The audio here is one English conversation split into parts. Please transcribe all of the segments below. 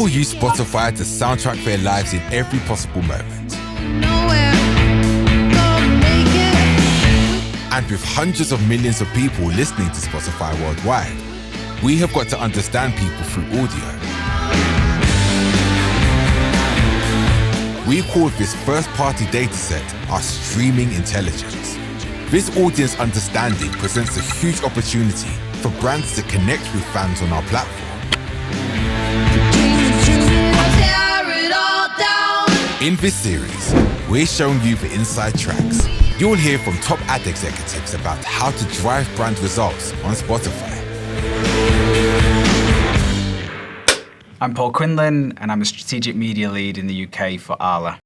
People use Spotify to soundtrack their lives in every possible moment. And with hundreds of millions of people listening to Spotify worldwide, we have got to understand people through audio. We call this first-party dataset our streaming intelligence. This audience understanding presents a huge opportunity for brands to connect with fans on our platform. In this series, we're showing you the inside tracks. You'll hear from top ad executives about how to drive brand results on Spotify. I'm Paul Quinlan, and I'm a strategic media lead in the UK for Arla.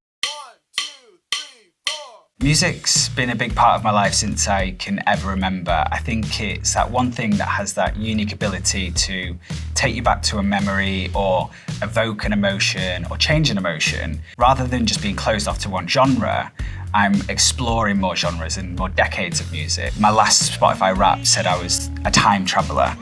Music's been a big part of my life since I can ever remember. I think it's that one thing that has that unique ability to take you back to a memory or evoke an emotion or change an emotion. Rather than just being closed off to one genre, I'm exploring more genres and more decades of music. My last Spotify Wrapped said I was a time traveller.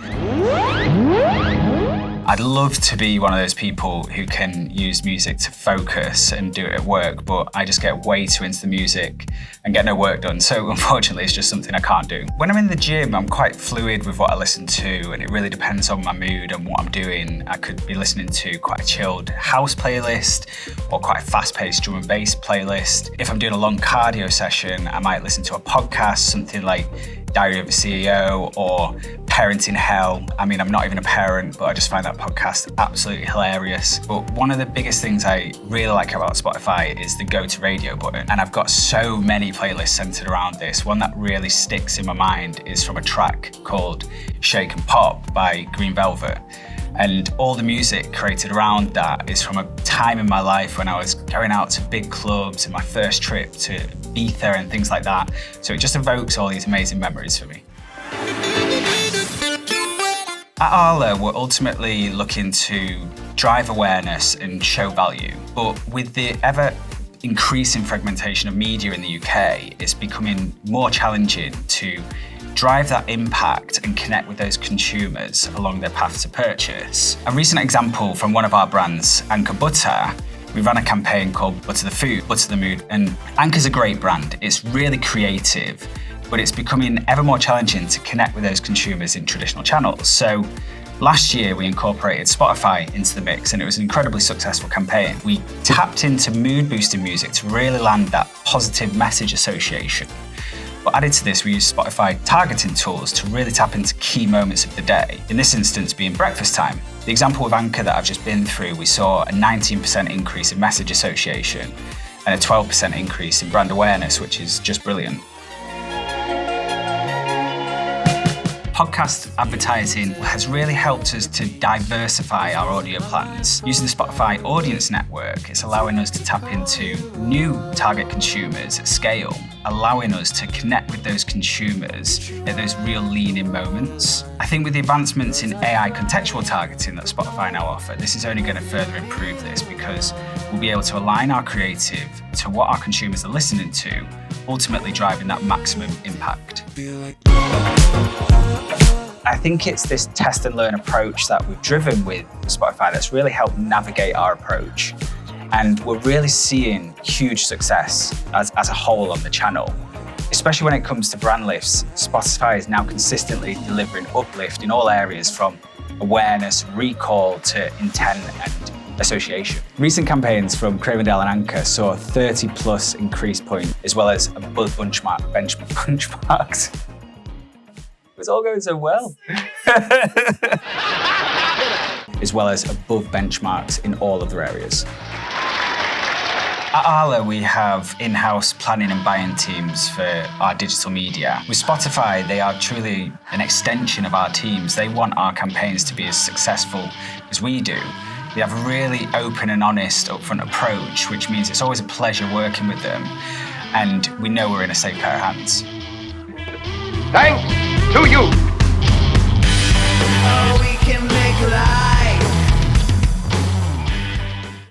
I'd love to be one of those people who can use music to focus and do it at work, but I just get way too into the music and get no work done. So unfortunately, it's just something I can't do. When I'm in the gym, I'm quite fluid with what I listen to, and it really depends on my mood and what I'm doing. I could be listening to quite a chilled house playlist or quite a fast-paced drum and bass playlist. If I'm doing a long cardio session, I might listen to a podcast, something like Diary of a CEO or Parenting Hell. I mean, I'm not even a parent, but I just find that podcast absolutely hilarious. But one of the biggest things I really like about Spotify is the go to radio button. And I've got so many playlists centered around this. One that really sticks in my mind is from a track called Shake and Pop by Green Velvet. And all the music created around that is from a time in my life when I was going out to big clubs and my first trip to Ibiza and things like that. So it just evokes all these amazing memories for me. At Arla, we're ultimately looking to drive awareness and show value. But with the ever increasing fragmentation of media in the UK, it's becoming more challenging to drive that impact and connect with those consumers along their path to purchase. A recent example from one of our brands, Anchor Butter, we ran a campaign called Butter the Food, Butter the Mood, and Anchor's a great brand. It's really creative, but it's becoming ever more challenging to connect with those consumers in traditional channels. So last year, we incorporated Spotify into the mix, and it was an incredibly successful campaign. We tapped into mood-boosting music to really land that positive message association. But added to this, we used Spotify targeting tools to really tap into key moments of the day, in this instance being breakfast time. The example with Anchor that I've just been through, we saw a 19% increase in message association and a 12% increase in brand awareness, which is just brilliant. Podcast advertising has really helped us to diversify our audio plans. Using the Spotify Audience Network, it's allowing us to tap into new target consumers at scale, allowing us to connect with those consumers at those real lean-in moments. I think with the advancements in AI contextual targeting that Spotify now offer, this is only going to further improve this because we'll be able to align our creative to what our consumers are listening to, ultimately driving that maximum impact. I think it's this test and learn approach that we've driven with Spotify that's really helped navigate our approach. And we're really seeing huge success as a whole on the channel. Especially when it comes to brand lifts, Spotify is now consistently delivering uplift in all areas from awareness, recall to intent and association. Recent campaigns from Cravendale and Anchor saw a 30 plus increase point, as well as above benchmarks. It's all going so well. As well as above benchmarks in all other areas. At Arla, we have in-house planning and buying teams for our digital media. With Spotify, they are truly an extension of our teams. They want our campaigns to be as successful as we do. They have a really open and honest, upfront approach, which means it's always a pleasure working with them. And we know we're in a safe pair of hands. Thanks to you. Oh, we can make life.